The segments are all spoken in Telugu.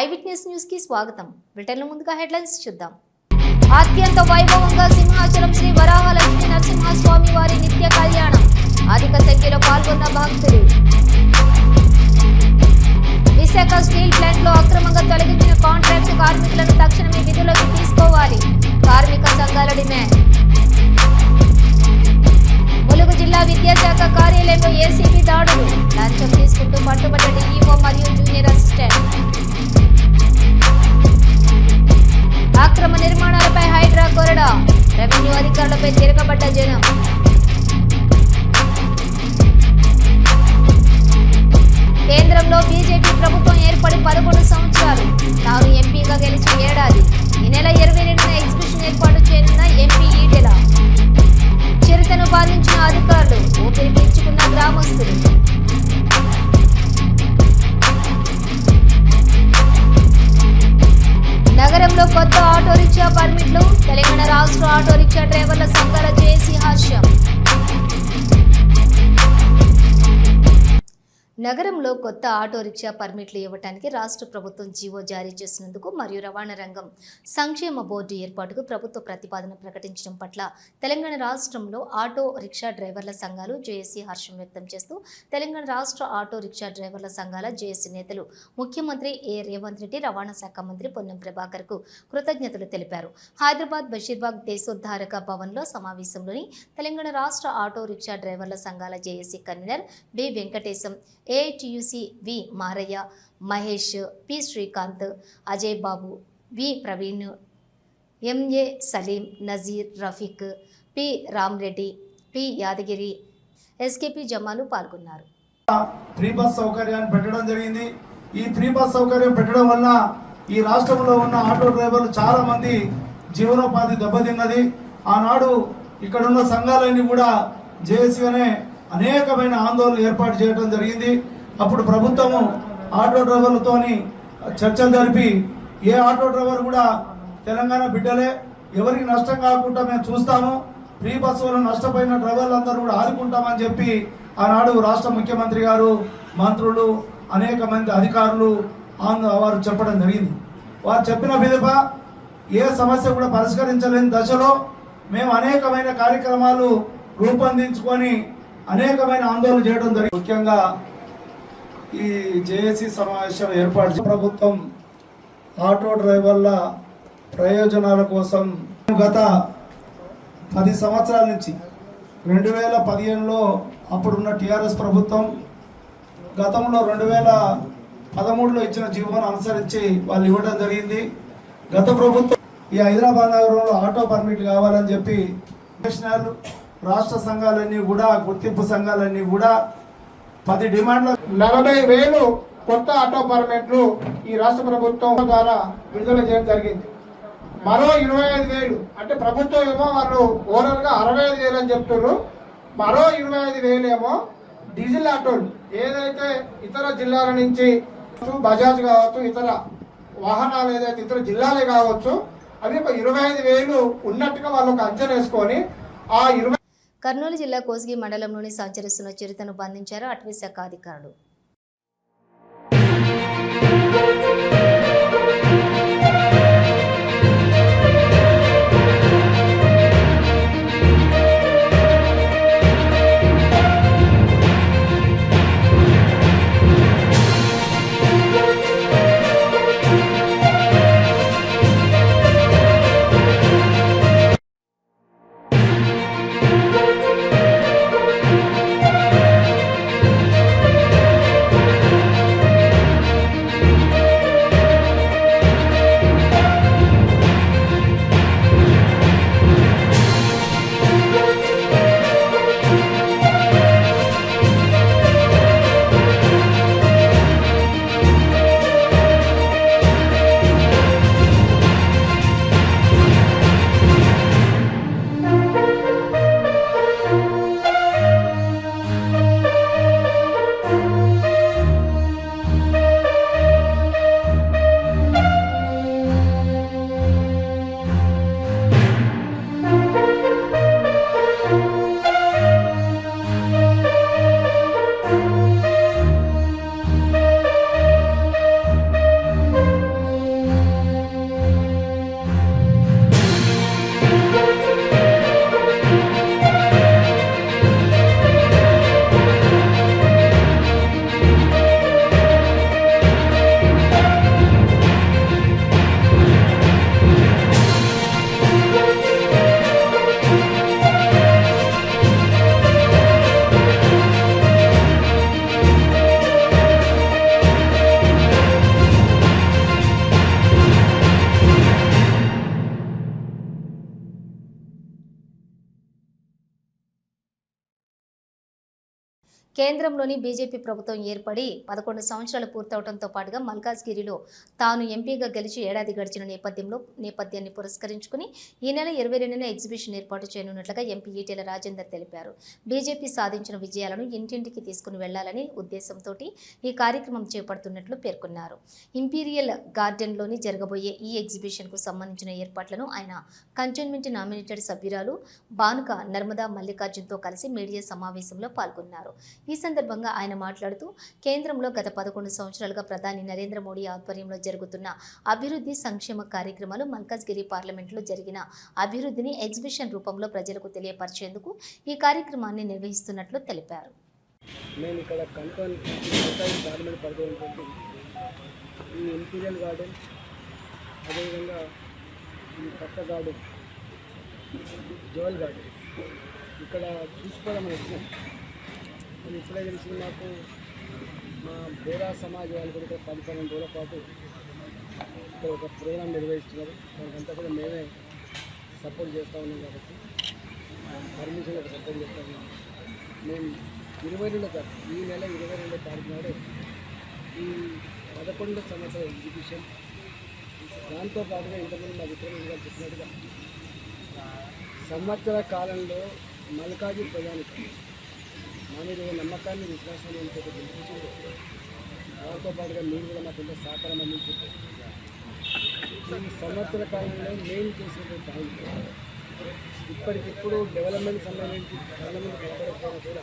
ఐ విట్నెస్ న్యూస్ కి స్వాగతం. బ్రిటన్లో ముందుగా హెడ్లైన్స్ చూద్దాం. అత్యంత వైభవంగా సింహాచలం శ్రీ వరాహలక్ష్మీ నరసింహస్వామి వారి నిత్య కళ్యాణం. అధిక సంఖ్యలో పాల్గొన్న భక్తులు. విశాఖ స్టీల్ ప్లాంట్ లో అక్రమంగా తొలగించిన కాంట్రాక్ట్ కార్మికులను తక్షణమే విధులకు తీసుకోవాలి. కార్మిక సంఘాల డిమాండ్. ములుగు జిల్లా విద్యాశాఖ కార్యాలయంలో ఏసీబీ దాడులు. లంచం తీసుకుంటూ పట్టుబడ్డ డీఈఓ మరియు జూనియర్ అసిస్టెంట్. అక్రమ నిర్మాణాలపై హైడ్రా కొరడా. రెవెన్యూ అధికారులపై తిరగబడ్డ జనం. కేంద్రంలో బీజేపీ ప్రభుత్వం ఏర్పడి 11 సంవత్సరాలు. తాను ఎంపీగా గెలిచి ఏడాది. ఈ నెల 22న ఎగ్జిబిషన్ ఏర్పాటు చేయనున్న ఎంపీ ఈటెల. చిరుతను బాధించిన అధికారులు. ఊపిరి పీల్చుకున్న గ్రామస్తులు. నగరంలో కొత్త ఆటో రిక్షా పర్మిట్లు. తెలంగాణ రాష్ట్ర ఆటో రిక్షా డ్రైవర్ల సంఘాల జేఏసీ హర్షం. నగరంలో కొత్త ఆటో రిక్షా పర్మిట్లు ఇవ్వడానికి రాష్ట్ర ప్రభుత్వం జీవో జారీ చేసినందుకు మరియు రవాణా రంగం సంక్షేమ బోర్డు ఏర్పాటుకు ప్రభుత్వ ప్రతిపాదన ప్రకటించడం పట్ల తెలంగాణ రాష్ట్రంలో ఆటో రిక్షా డ్రైవర్ల సంఘాలు జేఏసీ హర్షం వ్యక్తం చేస్తూ తెలంగాణ రాష్ట్ర ఆటో రిక్షా డ్రైవర్ల సంఘాల జేఏసీ నేతలు ముఖ్యమంత్రి రేవంత్ రెడ్డి, రవాణా శాఖ మంత్రి పొన్నం ప్రభాకర్కు కృతజ్ఞతలు తెలిపారు. హైదరాబాద్ బషీర్బాగ్ దేశోద్ధారక భవన్లో సమావేశంలోని తెలంగాణ రాష్ట్ర ఆటో రిక్షా డ్రైవర్ల సంఘాల JAC convener B Venkatesham, AITUC V Maraiah, Mahesh, P Srikanth, Ajay Babu, V Praveen, MA Saleem, Nazeer, Rafiq, P Ramreddy, P Yadagiri, SKP Jamal పాల్గొన్నారు. ఫ్రీ బస్ సౌకర్యాన్ని పెట్టడం జరిగింది. ఈ ఫ్రీ బస్ సౌకర్యం పెట్టడం వల్ల ఈ రాష్ట్రంలో ఉన్న ఆటో డ్రైవర్లు చాలా మంది జీవనోపాధి దెబ్బతిన్నది. ఆనాడు ఇక్కడ ఉన్న సంఘాలన్నీ కూడా జేఏసీ అనే అనేకమైన ఆందోళనలు ఏర్పాటు చేయడం జరిగింది. అప్పుడు ప్రభుత్వము ఆటో డ్రైవర్లతోని చర్చలు జరిపి ఏ ఆటో డ్రైవర్ కూడా తెలంగాణ బిడ్డలే, ఎవరికి నష్టం కాకుండా మేము చూస్తాము, ఫ్రీ బస్సు వల్ల నష్టపోయిన డ్రైవర్లందరూ కూడా ఆదుకుంటామని చెప్పి ఆనాడు రాష్ట్ర ముఖ్యమంత్రి గారు, మంత్రులు, అనేక మంది అధికారులు వారు చెప్పడం జరిగింది. వారు చెప్పిన విధంగ ఏ సమస్య కూడా పరిష్కరించలేని దశలో మేము అనేకమైన కార్యక్రమాలు రూపొందించుకొని అనేకమైన ఆందోళన చేయడం జరిగింది. ముఖ్యంగా ఈ జేఏసీ సమావేశం ఏర్పాటు ప్రభుత్వం ఆటో డ్రైవర్ల ప్రయోజనాల కోసం గత 10 సంవత్సరాల నుంచి 2015లో అప్పుడున్న టీఆర్ఎస్ ప్రభుత్వం, గతంలో 2013లో ఇచ్చిన జీవోను అనుసరించి వాళ్ళు ఇవ్వడం జరిగింది. గత ప్రభుత్వం ఈ హైదరాబాద్ నగరంలో ఆటో పర్మిట్ కావాలని చెప్పి నేషనల్ రాష్ట్ర సంఘాలన్నీ కూడా, గుర్తింపు సంఘాలన్నీ కూడా 10 డిమాండ్లు 40,000 కొత్త ఆటో పర్మిట్లు ఈ రాష్ట్ర ప్రభుత్వం ద్వారా విడుదల చేయడం జరిగింది. మరో 25,000 అంటే ప్రభుత్వం ఏమో వాళ్ళు ఓవరాల్ గా 65,000 అని చెప్తున్నారు. మరో 25,000 ఏమో డీజిల్ ఆటోలు, ఏదైతే ఇతర జిల్లాల నుంచి బజాజ్ కావచ్చు, ఇతర వాహనాలు ఏదైతే ఇతర జిల్లాలే కావచ్చు, అవి ఒక 25,000 ఉన్నట్టుగా వాళ్ళు ఒక అంచనా వేసుకొని ఆ 20. కర్నూలు జిల్లా కోసిగి మండలంలోని సంచరిస్తున్న చిరుతను బంధించారు అటవీ శాఖ అధికారులు. కేంద్రంలోని బీజేపీ ప్రభుత్వం ఏర్పడి 11 సంవత్సరాలు పూర్తవడంతో పాటుగా మల్కాజ్గిరిలో తాను ఎంపీగా గెలిచి ఏడాది గడిచిన నేపథ్యాన్ని పురస్కరించుకుని ఈ నెల 22న ఎగ్జిబిషన్ ఏర్పాటు చేయనున్నట్లుగా ఎంపీ ఈటెల రాజేందర్ తెలిపారు. బీజేపీ సాధించిన విజయాలను ఇంటింటికి తీసుకుని వెళ్లాలని ఉద్దేశంతో ఈ కార్యక్రమం చేపడుతున్నట్లు పేర్కొన్నారు. ఇంపీరియల్ గార్డెన్లోని జరగబోయే ఈ ఎగ్జిబిషన్కు సంబంధించిన ఏర్పాట్లను ఆయన కంటోన్మెంట్ నామినేటెడ్ సభ్యురాలు బానుక నర్మదా మల్లికార్జున్తో కలిసి మీడియా సమావేశంలో పాల్గొన్నారు. ఈ సందర్భంగా ఆయన మాట్లాడుతూ కేంద్రంలో గత 11 సంవత్సరాలుగా ప్రధాని నరేంద్ర మోడీ ఆధ్వర్యంలో జరుగుతున్న అభివృద్ధి సంక్షేమ కార్యక్రమాలు మల్కాజ్గిరి పార్లమెంట్లో జరిగిన అభివృద్ధిని ఎగ్జిబిషన్ రూపంలో ప్రజలకు తెలియపరిచేందుకు ఈ కార్యక్రమాన్ని నిర్వహిస్తున్నట్లు తెలిపారు. మేము ఇక్కడ పార్లమెంట్ పరిధిలో ఈ ఇంపీరియల్ గార్డెన్, అదేవిధంగా ఈ పక్క గార్డెన్, జోవల్ గార్డెన్ ఇక్కడ చూసుకోవడం వచ్చినాం. అది ఇప్పుడే తెలిసింది మాకు. మా బోరా సమాజ్ వాళ్ళు కూడా 10-12 రోజుల పాటు ఇక్కడ ఒక ప్రోగ్రాం నిర్వహిస్తున్నారు. దానికంతా కూడా మేమే సపోర్ట్ చేస్తూ ఉన్నాం కాబట్టి పర్మిషన్లకు సపోర్ట్ చేస్తూ ఉన్నాం. మేము 22వ తారీఖు, ఈ నెల 22వ తారీఖు నాడు ఈ 11 సంవత్సరాల ఎగ్జిబిషన్, దాంతోపాటుగా ఇంతకుముందు మా విక్రమ్ గారు చెప్పినట్టుగా సంవత్సర కాలంలో మల్కాజ్గిరి ప్రజానికి మా మీద నమ్మకాన్ని, విశ్వాసాన్ని గెలిపించింది. దాంతో పాటుగా మీరు కూడా మాకు ఎంతో సహకారం అందించారు. ఈ సంవత్సర కాలంలో మేము చేసినటువంటి పనులు ఇప్పటికిప్పుడు డెవలప్మెంట్ సంబంధించి చాలామంది కనపడకపోయినా కూడా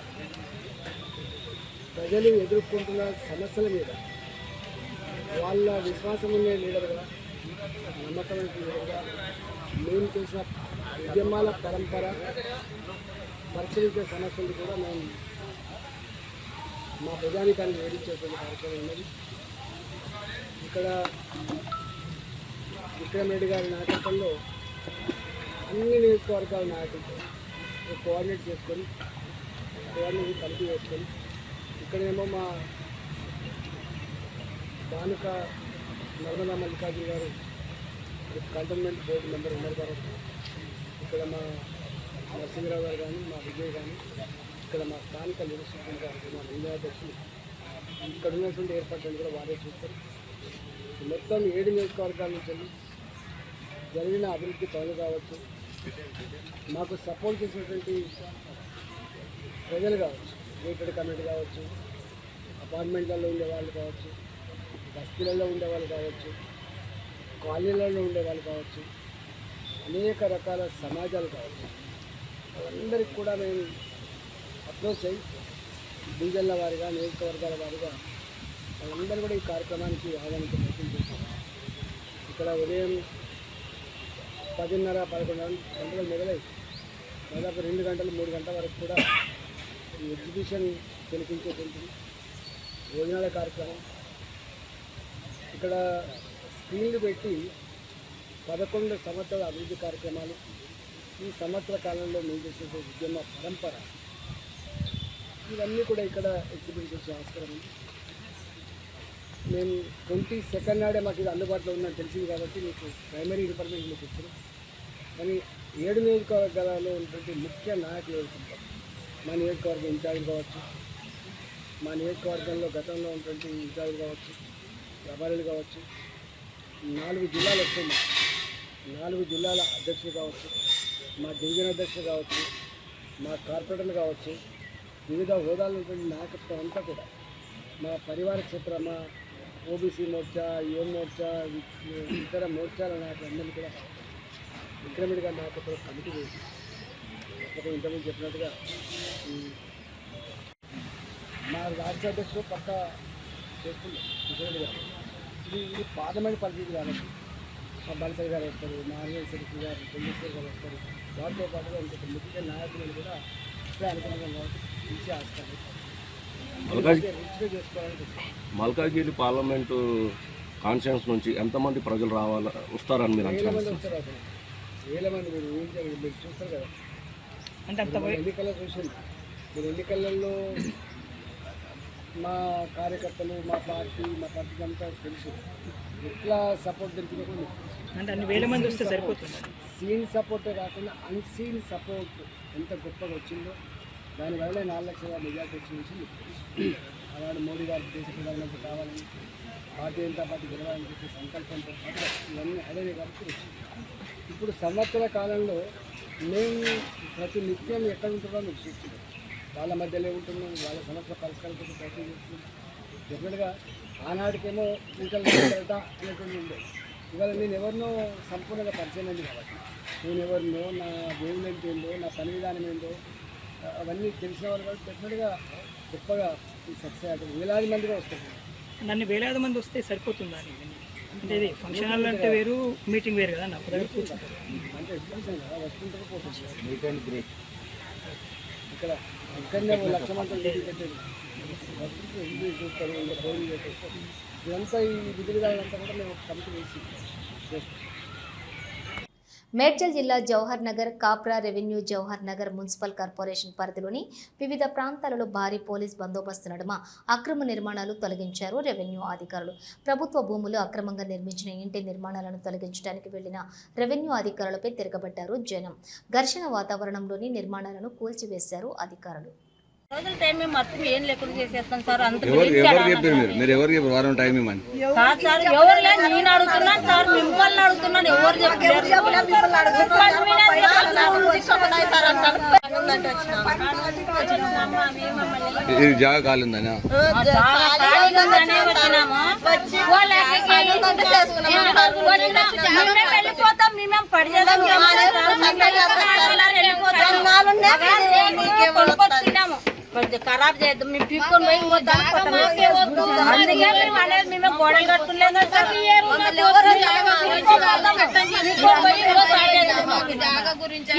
ప్రజలు ఎదుర్కొంటున్న సమస్యల మీద వాళ్ళ విశ్వాసం ఉండే లీడర్గా, నమ్మకమైన లీడర్గా మేము చేసిన ఉద్యమాల పరంపర పరిశీలించే సమస్యలు కూడా మేము మా ప్రజానికాన్ని వేడించేటువంటి కార్యక్రమం ఉన్నది. ఇక్కడ విక్రమ్ రెడ్డి గారి నాయకత్వంలో అన్ని నియోజకవర్గాల నాయకులతో కోఆర్డినేట్ చేసుకొని కమిటీ వేసుకొని ఇక్కడేమో మా బానుక నర్మదా మల్లికార్జున్ గారు కంటోన్మెంట్ బోర్డు మెంబర్ ఉన్నారు కాబట్టి ఇక్కడ మా నరసింహరావు గారు కానీ, మా విజయ్ కానీ, ఇక్కడ మా స్థానిక లీడర్షిప్ గారు, మా మహిళా అధ్యక్షులు, ఇక్కడ ఉన్నటువంటి ఏర్పాట్లను కూడా వారే చూస్తారు. మొత్తం 7 నియోజకవర్గాల నుంచి జరిగిన అభివృద్ధి పనులు కావచ్చు, మాకు సపోర్ట్ చేసినటువంటి ప్రజలు కావచ్చు, గేటెడ్ కమ్యూనిటీ కావచ్చు, అపార్ట్మెంట్లలో ఉండేవాళ్ళు కావచ్చు, బస్తీలలో ఉండేవాళ్ళు కావచ్చు, కాలనీలలో ఉండేవాళ్ళు కావచ్చు, అనేక రకాల సమాజాలు కావచ్చు, వాళ్ళందరికీ కూడా మేము అప్రోచ్ అయ్యి డివిజన్ల వారిగా, నియోజకవర్గాల వారిగా వాళ్ళందరూ కూడా ఈ కార్యక్రమానికి ఆహ్వానించే ప్రయత్నం చేశారు. ఇక్కడ ఉదయం 10:30-11 గంటలు మొదలై దాదాపు 2 గంటలు 3 గంటల వరకు కూడా ఈ ఎగ్జిబిషన్ కనిపించేటువంటి భోజనాల కార్యక్రమం, ఇక్కడ స్క్రీన్లు పెట్టి 11 సంవత్సరాల అభివృద్ధి కార్యక్రమాలు, ఈ సంవత్సర కాలంలో మేము చేసే ఉద్యమ పరంపర, ఇవన్నీ కూడా ఇక్కడ ఎగ్జిబిట్ చేసే ఆస్కారం ఉంది. మేము 22nd నాడే మాకు ఇది అందుబాటులో ఉందని తెలిసింది కాబట్టి మీకు ప్రైమరీ ఇన్ఫర్మేషన్ మీకు ఇచ్చారు. కానీ 7 నియోజకవర్గాలలో ఉన్నటువంటి ముఖ్య నాయకులు ఎదుర్కొంటారు. మా నియోజకవర్గ ఇన్ఛార్జ్ కావచ్చు, మా నియోజకవర్గంలో గతంలో ఉన్నటువంటి ఇన్ఛార్జ్ కావచ్చు, ప్రభారీలు కావచ్చు, 4 జిల్లాలు వస్తున్నాయి, 4 జిల్లాల అధ్యక్షులు కావచ్చు, మా డివిజన్ అధ్యక్షులు కావచ్చు, మా కార్పొరేటర్లు కావచ్చు, వివిధ హోదాలు ఉన్నటువంటి నాయకత్వం అంతా కూడా మా పరివార క్షేత్ర, మా ఓబీసీ మోర్చా, యువ మోర్చా, ఇతర మోర్చాల నాయకులందరినీ కూడా విక్రమ్ రెడ్డి గారి నాయకత్వం కమిటీ వేసి ఇంతకుముందు చెప్పినట్టుగా మా రాష్ట్ర అధ్యక్షుడు పక్క చేస్తుంది కిషన్ రెడ్డి గారు. ఇది పార్లమెంట్ పరిస్థితి కాబట్టి మా బాలసరి గారు వస్తారు, మా ఆర్ఎల్ సెక్రటరీ గారు, చంద్రశేఖర్ గారు వస్తారు. వాటితో పాటుగా ఇంకొక ముఖ్య నాయకులను కూడా ఇప్పుడే అనుకుంటున్నాం కాబట్టి పిలిచి ఆస్తారు. మల్కాజ్గిరి పార్లమెంటు కాన్స్టిట్యూన్స్ నుంచి ఎంతమంది ప్రజలు వస్తారని మీరు వేల మంది వస్తారు. అసలు వేల మంది మీరు ఊహించారు, మీరు చూస్తారు కదా. అంటే ఎన్నికల్లో చూసింది మీరు, ఎన్నికలలో మా కార్యకర్తలు, మా పార్టీకి అంతా తెలుసు ఎట్లా సపోర్ట్ దొరికినప్పుడు. అంటే అన్ని వేల మంది వస్తే సరిపోతుంది. సీన్ సపోర్టే కాకుండా అన్సీన్ సపోర్ట్ ఎంత గొప్పగా వచ్చిందో దానివల్ల 4 లక్షల మెజార్టీ వచ్చిన విషయం అలాంటి మోడీ గారు దేశ ప్రధానమంత్రి కావాలని భారతీయ జనతా పార్టీ గెలవాలని చెప్పే సంకల్పంతో పాటు ఇవన్నీ అదే కాబట్టి వచ్చింది. ఇప్పుడు సంవత్సర కాలంలో మేము ప్రతి నిత్యం ఎక్కడ ఉంటున్నామో మీకు చూస్తున్నాం, వాళ్ళ మధ్యలో ఉంటున్నాం, వాళ్ళ సమస్య పరిష్కారం కోసం ప్రయత్నం చేస్తున్నాం. డెఫినెట్గా ఆనాటికేమో ఇంకా అనేటువంటి ఉండే, ఇవాళ నేను ఎవరినో సంపూర్ణంగా పరిచయం అయింది కాబట్టి నేను ఎవరినో, నా వేవ్లెంత్ ఏందో, నా పని విధానం ఏందో అవన్నీ తెలిసిన వాళ్ళు కాబట్టి డెఫినెట్గా గొప్పగా సక్సెస్ అవుతుంది. వేలాది మందిగా వస్తారు. నన్ను వేలాది మంది వస్తే సరిపోతుందా అంటే ఇది ఫంక్షన్ హాల్ అంటే వేరు, మీటింగ్ వేరు కదా, నాకు దగ్గర కూర్చుంటారు అంటే ఎగ్జిబిషన్ కదా, వస్తుంటారు పోతుంది. ఇక్కడ ఇక్కడనే 1 లక్ష మంది పెట్టేది చూస్తారు, ఇంకా భోజనం చేస్తారు. ఇదంతా ఈ విధి విధానంతా కూడా మేము కమిటీ వేసి చేస్తాం. మేడ్చల్ జిల్లా Jawahar Nagar, Kapra revenue Jawahar Nagar municipal corporation పరిధిలోని వివిధ ప్రాంతాలలో భారీ పోలీస్ బందోబస్తు నడుమ అక్రమ నిర్మాణాలు తొలగించారు రెవెన్యూ అధికారులు. ప్రభుత్వ భూములు అక్రమంగా నిర్మించిన ఇంటి నిర్మాణాలను తొలగించడానికి వెళ్లిన రెవెన్యూ అధికారులపై తిరగబడ్డారు జనం. ఘర్షణ వాతావరణంలోని నిర్మాణాలను కూల్చివేశారు అధికారులు. రోజుల టైం మేము మొత్తం ఏం లేకుండా చేసేస్తాం సార్. అంత మీరు ఎవరు చెప్పారు వారం టైం ఇవ్వమని? కాదు సార్, ఎవరు లేదు, నేను అడుగుతున్నాను సార్, మిమ్మల్ని అడుగుతున్నాను, ఎవరు చెప్పలేదు. ఇది జాగా కాలిందనా? వెళ్ళిపోతాం, మేమేం పడి కొంచెం ఖరాబ్ చేద్దాం, మేము పీక్కొని పోయి మేమే గోడలు కట్టుకోలేదు సార్.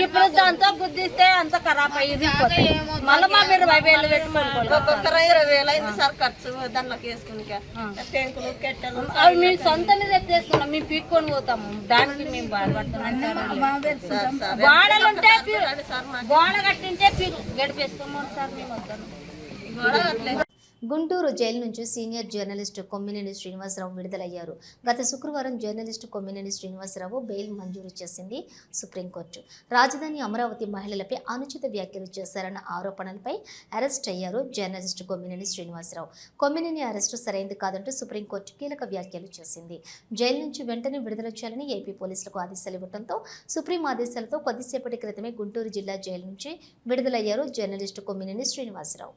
ఇప్పుడు దాంతో గుద్దిస్తే అంత ఖరాబ్ అయ్యింది. మళ్ళీ మా మీరు 20,000 పెట్టుకోవాలి, 20,000 అయింది సార్ ఖర్చు దాంట్లోకి వేసుకుని. అవి మేము సొంత మీద ఎత్తేసుకున్నాం, మేము పీక్కొని పోతాము, దానికి మేము బాధపడుతున్నాం. గోడలు ఉంటే గోడ కట్టింటే గడిపేసుకున్నాం సార్ మేము. గుంటూరు జైలు నుంచి సీనియర్ జర్నలిస్టు కొమ్మినేని శ్రీనివాసరావు విడుదలయ్యారు. గత శుక్రవారం జర్నలిస్టు కొమ్మినేని శ్రీనివాసరావు బెయిల్ మంజూరు చేసింది సుప్రీంకోర్టు. రాజధాని అమరావతి మహిళలపై అనుచిత వ్యాఖ్యలు చేశారన్న ఆరోపణలపై అరెస్ట్ అయ్యారు జర్నలిస్టు కొమ్మినేని శ్రీనివాసరావు. కొమ్మినేని అరెస్టు సరైంది కాదంటూ సుప్రీంకోర్టు కీలక వ్యాఖ్యలు చేసింది. జైలు నుంచి వెంటనే విడుదల చేయాలని ఏపీ పోలీసులకు ఆదేశాలు ఇవ్వడంతో సుప్రీం ఆదేశాలతో కొద్దిసేపటి క్రితమే గుంటూరు జిల్లా జైలు నుంచి విడుదలయ్యారు జర్నలిస్టు కొమ్మినేని శ్రీనివాసరావు.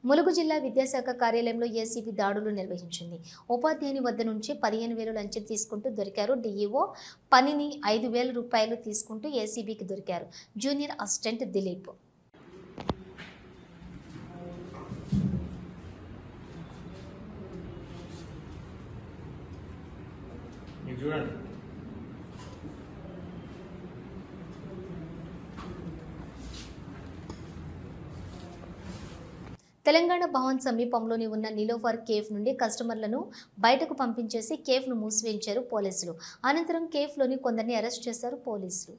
ములుగు జిల్లా విద్యాశాఖ కార్యాలయంలో ఏసీబీ దాడులు నిర్వహించింది. ఉపాధ్యాయుని వద్ద నుంచి 15,000 లంచం తీసుకుంటూ దొరికారు డీఈఓ. పనిని 5,000 రూపాయలు తీసుకుంటూ ఏసీబీకి దొరికారు జూనియర్ అసిస్టెంట్ దిలీప్. తెలంగాణ భవన్ సమీపంలోని ఉన్న నిలోఫర్ కేఫ్ నుండి కస్టమర్లను బయటకు పంపించేసి కేఫ్ను మూసివేయించారు పోలీసులు. అనంతరం కేఫ్లోని కొందరిని అరెస్ట్ చేశారు పోలీసులు.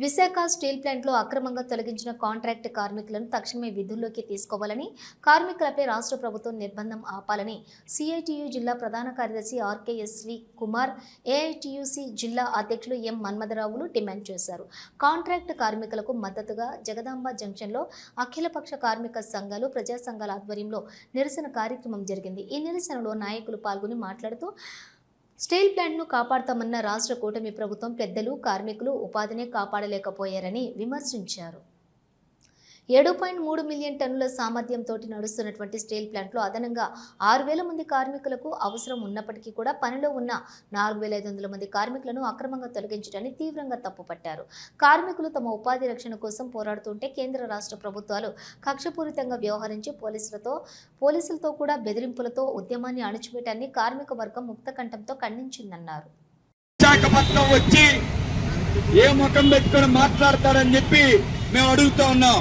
విశాఖ స్టీల్ ప్లాంట్లో అక్రమంగా తొలగించిన కాంట్రాక్ట్ కార్మికులను తక్షణమే విధుల్లోకి తీసుకోవాలని, కార్మికులపై రాష్ట్ర ప్రభుత్వం నిర్బంధం ఆపాలని సిఐటియు జిల్లా ప్రధాన కార్యదర్శి ఆర్కేఎస్వి కుమార్, ఏఐటియుసి జిల్లా అధ్యక్షులు ఎం మన్మథరావులు డిమాండ్ చేశారు. కాంట్రాక్ట్ కార్మికులకు మద్దతుగా జగదాంబ జంక్షన్లో అఖిలపక్ష కార్మిక సంఘాలు, ప్రజా సంఘాల ఆధ్వర్యంలో నిరసన కార్యక్రమం జరిగింది. ఈ నిరసనలో నాయకులు పాల్గొని మాట్లాడుతూ స్టీల్ ప్లాంట్ను కాపాడతామన్న రాష్ట్ర కూటమి ప్రభుత్వం పెద్దలు కార్మికులు ఉపాధినే కాపాడలేకపోయారని విమర్శించారు. 7.3 మిలియన్ టన్నుల సామర్థ్యంతో నడుస్తున్నటువంటి స్టీల్ ప్లాంట్లో అదనంగా 6,000 మంది కార్మికులకు అవసరం ఉన్నప్పటికీ కూడా పనిలో ఉన్న 4,500 మంది కార్మికులను అక్రమంగా తొలగించడాన్ని తీవ్రంగా తప్పుపట్టారు. కార్మికులు తమ ఉపాధి రక్షణ కోసం పోరాడుతుంటే కేంద్ర రాష్ట్ర ప్రభుత్వాలు కక్షపూరితంగా వ్యవహరించి పోలీసులతో కూడా బెదిరింపులతో ఉద్యమాన్ని అణచివేయడాన్ని కార్మిక వర్గం ముక్తకంఠంతో ఖండించిందన్నారు. విశాఖపట్నం వచ్చి ఏ ముఖం పెట్టుకొని మాట్లాడతారని చెప్పి మేము అడుగుతా ఉన్నాం.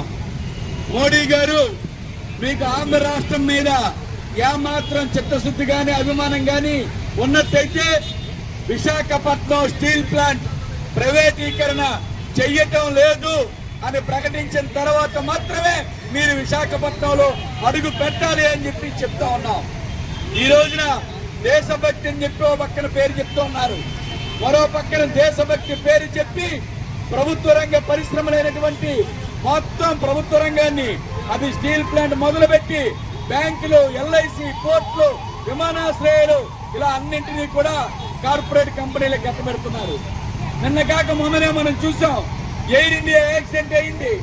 మోడీ గారు, మీకు ఆంధ్ర రాష్ట్రం మీద ఏమాత్రం చిత్తశుద్ధి కానీ అభిమానం కానీ ఉన్నట్టయితే విశాఖపట్నం స్టీల్ ప్లాంట్ ప్రైవేటీకరణ చెయ్యటం లేదు అని ప్రకటించిన తర్వాత మాత్రమే మీరు విశాఖపట్నంలో అడుగు పెట్టాలి అని చెప్పి చెప్తా ఉన్నాం. ఈ రోజున దేశభక్తి అని చెప్పి ఓ పక్కన పేరు చెప్తూ ఉన్నారు, మరో పక్కన దేశభక్తి పేరు చెప్పి ప్రభుత్వ రంగ పరిశ్రమలైనటువంటి మొత్తం ప్రభుత్వ రంగాన్ని, అది స్టీల్ ప్లాంట్ మొదలుపెట్టి బ్యాంకులు, ఎల్ఐసి, పోర్టులు, విమానాశ్రయాలు, ఇలా అన్నింటినీ కూడా కార్పొరేట్ కంపెనీలకు కట్టబెడుతున్నారు. నిన్న కాక మొన్ననే మనం చూసాం, ఎయిర్ ఇండియా యాక్సిడెంట్ అయింది.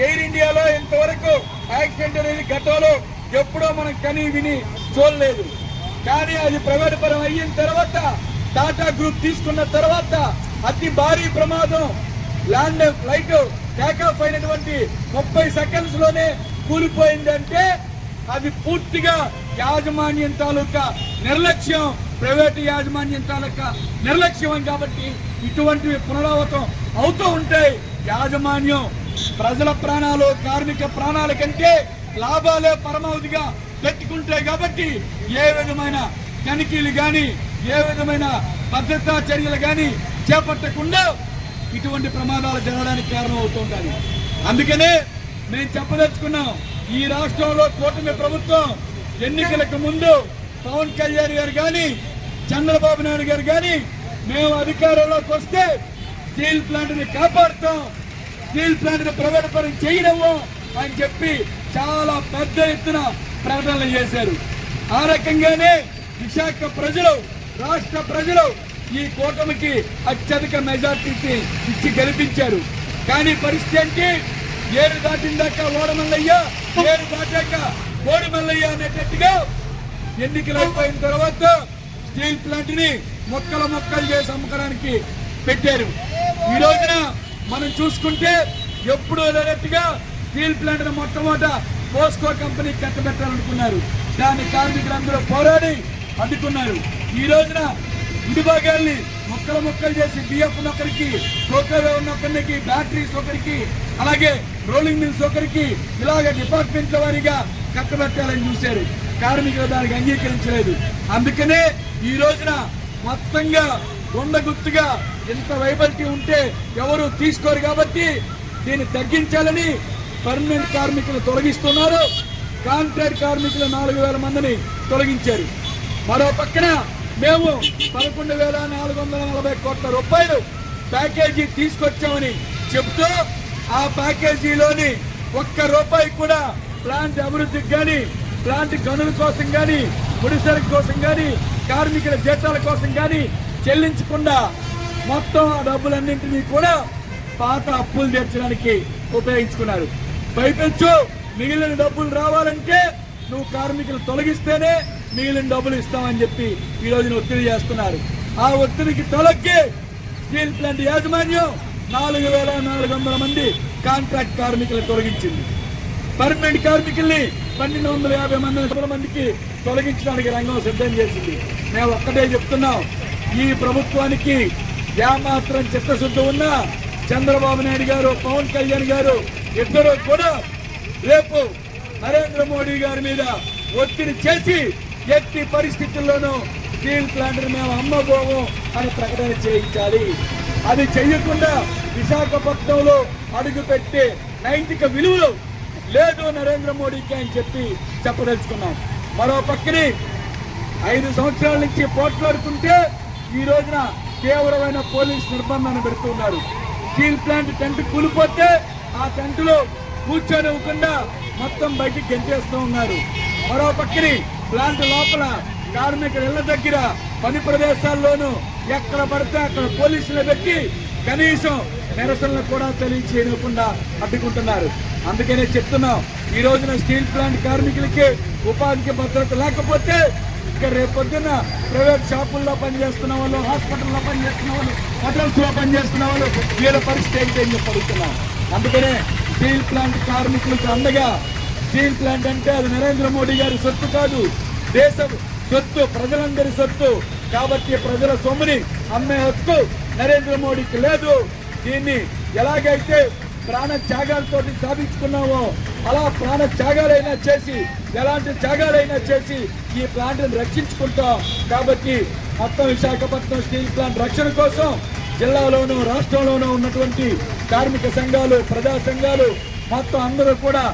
ఎయిర్ ఇండియాలో ఇంతవరకు యాక్సిడెంట్ అనేది గతంలో ఎప్పుడో మనం కని విని చూడలేదు. కానీ అది ప్రైవేట్ పరం అయిన తర్వాత, టాటా గ్రూప్ తీసుకున్న తర్వాత అతి భారీ ప్రమాదం, ల్యాండ్ ఫ్లైట్ టేకాఫ్ అయినటువంటి 30 సెకండ్స్ లోనే కూలిపోయిందంటే అది పూర్తిగా యాజమాన్యం తాలూకా నిర్లక్ష్యం, ప్రైవేటు యాజమాన్యం తాలూకా నిర్లక్ష్యం. కాబట్టి ఇటువంటివి పునరావృతం అవుతూ ఉంటాయి. యాజమాన్యం ప్రజల ప్రాణాలు, కార్మిక ప్రాణాల కంటే లాభాలే పరమావధిగా పెట్టుకుంటాయి. కాబట్టి ఏ విధమైన తనిఖీలు కానీ, ఏ విధమైన భద్రతా చర్యలు కానీ చేపట్టకుండా ఇటువంటి ప్రమాదాలు జరగడానికి కారణం అవుతుంటాయి. అందుకనే మేము చెప్పదలుచుకున్నాం, ఈ రాష్ట్రంలో కూటమి ప్రభుత్వం ఎన్నికలకు ముందు పవన్ కళ్యాణ్ గారు కానీ, చంద్రబాబు నాయుడు గారు కానీ, మేము అధికారంలోకి వస్తే స్టీల్ ప్లాంట్ ని కాపాడుతాం, స్టీల్ ప్లాంట్ ని ప్రైవేట్ పరం చేయడము అని చెప్పి చాలా పెద్ద ఎత్తున ప్రకటనలు చేశారు. ఆ రకంగానే విశాఖ ప్రజలు, రాష్ట్ర ప్రజలు ఈ కూటమికి అత్యధిక మెజార్టీకి ఇచ్చి గెలిపించారు. కానీ పరిస్థితి ఏంటి? ఏరు దాటిందాక ఓడమల్లయ్య, ఏరు దాటాక ఓడమల్లయ్య అనేటట్టుగా ఎన్నికలు అయిపోయిన తర్వాత స్టీల్ ప్లాంట్ ని మొక్కలు చేసి అమ్మకడానికి పెట్టారు. ఈ రోజున మనం చూసుకుంటే ఎప్పుడు లేనట్టుగా స్టీల్ ప్లాంట్ ని మొట్టమొదట పోస్కో కంపెనీ కట్టబెట్టాలనుకున్నారు. దాని కార్మికులందరూ పోరాడి అడ్డుకున్నారు. ఈ రోజున విడిభాగాల్ని మొక్కలు చేసి బిఎఫ్ ఒకరికి, కోకోవే ఒకరికి, బ్యాటరీస్ ఒకరికి, అలాగే రోలింగ్ మిల్స్ ఒకరికి, ఇలాగ డిపార్ట్మెంట్ల వారీగా కట్టబెట్టాలని చూశారు. కార్మికులు దానికి అంగీకరించలేదు. అందుకనే ఈ రోజున మొత్తంగా గుర్తుగా ఎంత వైబిలిటీ ఉంటే ఎవరు తీసుకోరు. కాబట్టి దీన్ని తగ్గించాలని పర్మనెంట్ కార్మికులు తొలగిస్తున్నారు. కాంట్రాక్ట్ కార్మికులు 4,000 మందిని తొలగించారు. మరో పక్కన మేము 11,440 కోట్ల రూపాయలు ప్యాకేజీ తీసుకొచ్చామని చెబుతూ ఆ ప్యాకేజీలోని ₹1 కూడా ప్లాంట్ అభివృద్ధికి కానీ, ప్లాంట్ గనుల కోసం కానీ, ముడిసరుకు కోసం కానీ, కార్మికుల జీతాల కోసం కానీ చెల్లించకుండా మొత్తం ఆ డబ్బులన్నింటినీ కూడా పాత అప్పులు తీర్చడానికి ఉపయోగించుకున్నారు. పైపెచ్చు మిగిలిన డబ్బులు రావాలంటే నువ్వు కార్మికులు తొలగిస్తేనే మిగిలిన డబ్బులు ఇస్తామని చెప్పి ఈ రోజున ఒత్తిడి చేస్తున్నారు. ఆ ఒత్తిడికి తొలగి స్టీల్ ప్లాంట్ యాజమాన్యం 4,400 మంది కాంట్రాక్ట్ కార్మికులను తొలగించింది. పర్మనెంట్ కార్మికుల్ని 1,250 మందికి తొలగించడానికి రంగం సిద్ధం చేసింది. మేము ఒక్కటే చెప్తున్నాం, ఈ ప్రభుత్వానికి ఏమాత్రం చిత్తశుద్ధి ఉన్నా చంద్రబాబు నాయుడు గారు, పవన్ కళ్యాణ్ గారు ఇద్దరు కూడా రేపు నరేంద్ర మోడీ గారి మీద ఒత్తిడి చేసి ఎట్టి పరిస్థితుల్లోనూ స్టీల్ ప్లాంట్ మేము అమ్మబోము అని ప్రకటన చేయించాలి. అది చెయ్యకుండా విశాఖపట్నంలో అడుగుపెట్టే నైతిక విలువలు లేదు నరేంద్ర మోడీకి అని చెప్పి చెప్పదలుచుకున్నాం. మరో పక్కనే 5 సంవత్సరాల నుంచి పోట్లాడుతుంటే ఈ రోజున తీవ్రమైన పోలీస్ నిర్బంధాన్ని పెడుతున్నారు. స్టీల్ ప్లాంట్ టెంట్ కూలిపోతే ఆ టెంట్లో కూర్చొనివ్వకుండా మొత్తం బయటికి గెంటేస్తూ ఉన్నారు. మరో పక్కని ప్లాంట్ లోపల కార్మికుల ఇళ్ల దగ్గర పని ప్రదేశాల్లోనూ ఎక్కడ పడితే అక్కడ పోలీసులు పెట్టి కనీసం నిరసనలు కూడా తెలియచేయకుండా అడ్డుకుంటున్నారు. అందుకనే చెప్తున్నాం, ఈ రోజున స్టీల్ ప్లాంట్ కార్మికులకి ఉపాధికి భద్రత లేకపోతే ఇక రేపొద్దున ప్రైవేట్ షాపుల్లో పనిచేస్తున్న వాళ్ళు, హాస్పిటల్లో పనిచేస్తున్న వాళ్ళు, హోటల్స్లో పనిచేస్తున్న వాళ్ళు వీళ్ళ పరిస్థితి ఏంటని చెప్పి అడుగుతున్నాం. అందుకనే స్టీల్ ప్లాంట్ కార్మికులకు అండగా, స్టీల్ ప్లాంట్ అంటే అది నరేంద్ర మోడీ గారి సొత్తు కాదు, దేశ సొత్తు, ప్రజలందరి సొత్తు. కాబట్టి ప్రజల సొమ్ముని అమ్మే హక్కు నరేంద్ర మోడీకి లేదు. దీన్ని ఎలాగైతే ప్రాణ త్యాగాలతో సాధించుకున్నామో అలా ప్రాణ త్యాగాలైనా చేసి, ఎలాంటి త్యాగాలైనా చేసి ఈ ప్లాంట్ని రక్షించుకుంటాం. కాబట్టి మొత్తం విశాఖపట్నం స్టీల్ ప్లాంట్ రక్షణ కోసం జిల్లాలోనూ రాష్ట్రంలోనూ ఉన్నటువంటి కార్మిక సంఘాలు, ప్రజా సంఘాలు మొత్తం అందరూ కూడా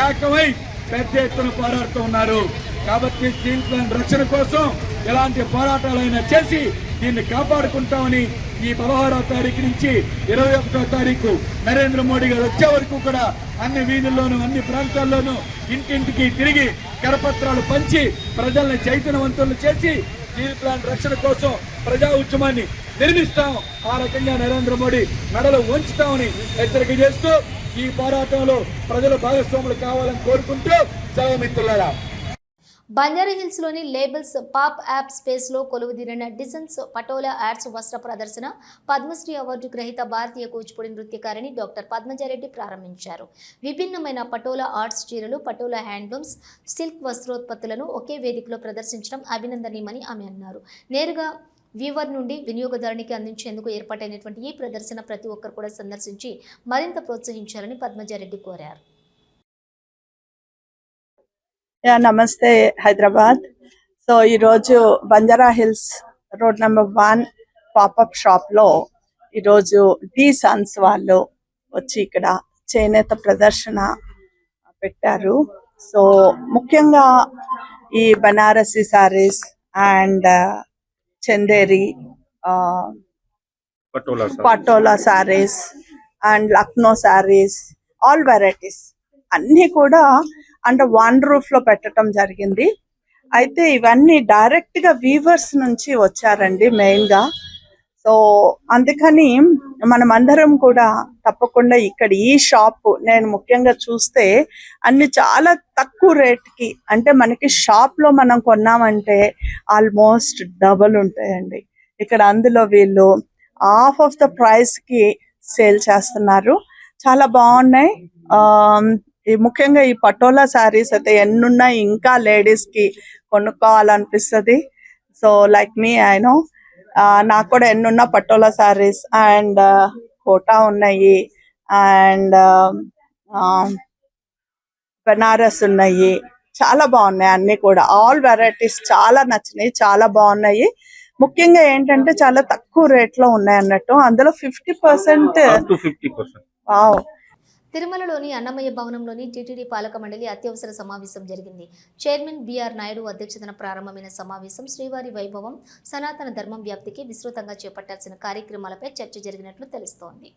ఏకమై పెద్ద ఎత్తున పోరాడుతూ ఉన్నారు. కాబట్టి స్టీల్ ప్లాంట్ రక్షణ కోసం ఎలాంటి పోరాటాలైనా చేసి దీన్ని కాపాడుకుంటామని ఈ 16వ తారీఖు నుంచి 21వ తారీఖు నరేంద్ర మోడీ గారు వచ్చే వరకు కూడా అన్ని వీధుల్లోనూ, అన్ని ప్రాంతాల్లోనూ ఇంటింటికి తిరిగి కరపత్రాలు పంచి ప్రజల్ని చైతన్యవంతులు చేసి స్టీల్ ప్లాంట్ రక్షణ కోసం ప్రజా ఉద్యమాన్ని నిర్మిస్తాం. ఆ రకంగా నరేంద్ర మోడీ మెడలు వంచుతామని హెచ్చరిక చేస్తూ ఈ పోరాటంలో ప్రజలు భాగస్వాములు కావాలని కోరుకుంటూ సెలవు మిత్రులారా. బంజారాహిల్స్లోని లేబుల్స్ పాప్ యాప్ స్పేస్లో కొలువుదీరిన డిజైన్స్ పటోలా ఆర్ట్స్ వస్త్ర ప్రదర్శన పద్మశ్రీ అవార్డు గ్రహీత భారతీయ కూచిపూడి నృత్యకారిణి డాక్టర్ పద్మజారెడ్డి ప్రారంభించారు. విభిన్నమైన పటోలా ఆర్ట్స్ చీరలు, పటోలా హ్యాండ్లూమ్స్, సిల్క్ వస్త్రోత్పత్తులను ఒకే వేదికలో ప్రదర్శించడం అభినందనీయమని ఆమె అన్నారు. నేరుగా వీవర్ నుండి వినియోగదారునికి అందించేందుకు ఏర్పాటైనటువంటి ఈ ప్రదర్శన ప్రతి ఒక్కరు కూడా సందర్శించి మరింత ప్రోత్సహించాలని పద్మజారెడ్డి కోరారు. నమస్తే హైదరాబాద్. సో ఈరోజు Banjara hills road number 1 popup షాప్లో ఈరోజు డి సన్స్ వాళ్ళు వచ్చి ఇక్కడ చేనేత ప్రదర్శన పెట్టారు. సో ముఖ్యంగా ఈ Banarasi saris and Chanderi, patola saris and Lucknow saris, all varieties అన్నీ కూడా అండర్ 1 రూఫ్ లో పెట్టడం జరిగింది. అయితే ఇవన్నీ డైరెక్ట్ గా వీవర్స్ నుంచి వచ్చారండి మెయిన్ గా. సో అందుకని మనమందరం కూడా తప్పకుండా ఇక్కడ ఈ షాప్ నేను ముఖ్యంగా చూస్తే అన్ని చాలా తక్కువ రేట్ కి, అంటే మనకి షాప్ లో మనం కొన్నామంటే ఆల్మోస్ట్ డబుల్ ఉంటాయండి. ఇక్కడ అందులో వీళ్ళు హాఫ్ ఆఫ్ ద ప్రైస్ కి సేల్ చేస్తున్నారు. చాలా బాగున్నాయి. ముఖ్యంగా ఈ పటోలా శారీస్ అయితే ఎన్నున్నాయి, ఇంకా లేడీస్ కి కొనుక్కోవాలనిపిస్తుంది. So like me I know, నాకు కూడా ఎన్నున్నా పటోలా శారీస్ అండ్ కోటా ఉన్నాయి అండ్ బనారస్ ఉన్నాయి. చాలా బాగున్నాయి అన్ని కూడా, ఆల్ వెరైటీస్ చాలా నచ్చినాయి, చాలా బాగున్నాయి. ముఖ్యంగా ఏంటంటే చాలా తక్కువ రేట్ లో ఉన్నాయి అన్నట్టు. అందులో 50%. వావ్. తిరుమలలోని అన్నమయ్య భవనంలోని టీటీడీ పాలక మండలి అత్యవసర సమావేశం జరిగింది. చైర్మన్ బిఆర్ నాయుడు అధ్యక్షతన ప్రారంభమైన సమావేశం శ్రీవారి వైభవం, సనాతన ధర్మం వ్యాప్తికి విస్తృతంగా చేపట్టాల్సిన కార్యక్రమాలపై చర్చ జరిగినట్లు తెలుస్తోంది.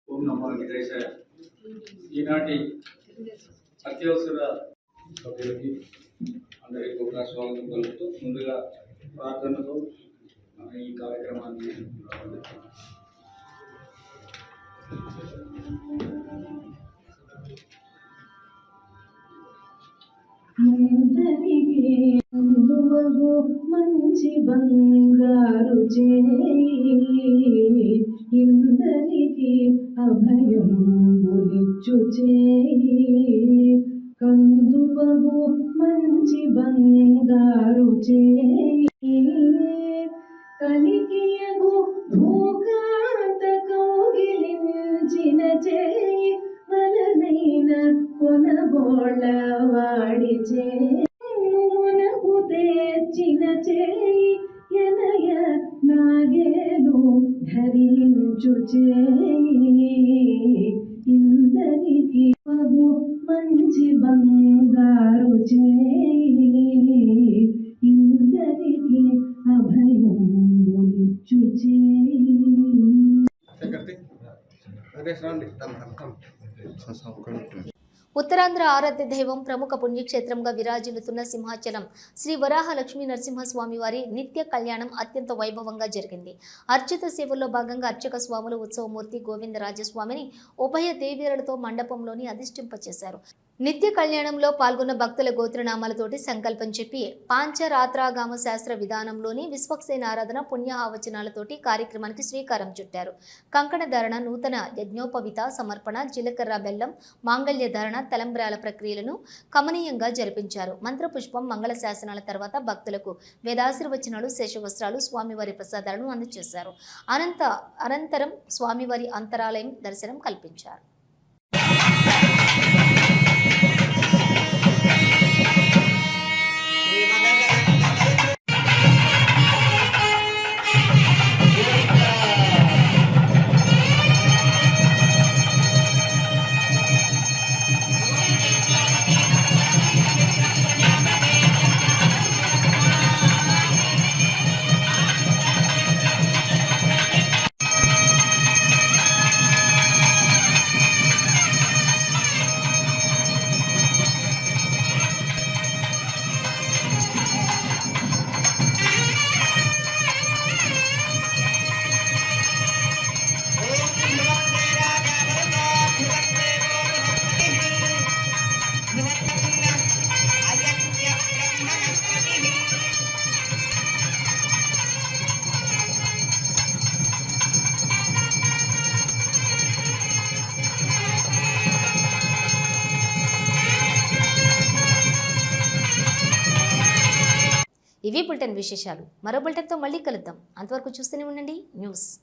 ఓం నమో వెంకటేశాయ. ఈనాటి అత్యవసర సభ్యులకి అందరికీ కూడా స్వాగతం పలుకుతూ ముందుగా ప్రార్థనతో ఈ కార్యక్రమాన్ని మంచి బంగారు చేయి ఇందరికి అభయం బులిచ్చు చేయి కందువగు మంచి బంగారు చేయి కలికియగు భూకాంత కౌగిలించిన చేయి వలనైన కొనగోళ్ళ వాడి చేయి తెచ్చిన చేయి ఎనయ నాగేలు ధరించు చేయి ఇందరికి మగు మంచి బంగారు చేయి ఇందరికి అభయం ఇచ్చు చేయి. ఉత్తరాంధ్ర ఆరాధ్య దైవం ప్రముఖ పుణ్యక్షేత్రంగా విరాజిల్లుతున్న సింహాచలం శ్రీ వరాహ లక్ష్మీ నరసింహస్వామి వారి నిత్య కళ్యాణం అత్యంత వైభవంగా జరిగింది. అర్చిత సేవల్లో భాగంగా అర్చక స్వాములు ఉత్సవమూర్తి గోవిందరాజస్వామిని ఉభయ దేవీరులతో మండపంలోని అధిష్ఠింపచేశారు. నిత్య కళ్యాణంలో పాల్గొన్న భక్తుల గోత్రనామాలతోటి సంకల్పం చెప్పి పాంచరాత్రాగామ శాస్త్ర విధానంలోని విశ్వక్సేన ఆరాధన పుణ్యాహవచనాలతోటి కార్యక్రమానికి శ్రీకారం చుట్టారు. కంకణ ధారణ, నూతన యజ్ఞోపవిత సమర్పణ, జీలకర్ర బెల్లం, మాంగళ్య ధారణ, తలంబ్రాల ప్రక్రియలను కమనీయంగా జరిపించారు. మంత్రపుష్పం, మంగళ శాసనాల తర్వాత భక్తులకు వేదాశీర్వచనాలు, శేషవస్త్రాలు, స్వామివారి ప్రసాదాలను అందజేశారు. అనంతరం స్వామివారి అంతరాలయం దర్శనం కల్పించారు. ఇవి బులెటిన్ విశేషాలు. మరో బులెటిన్తో మళ్ళీ కలుద్దాం. అంతవరకు చూస్తూనే ఉండండి న్యూస్.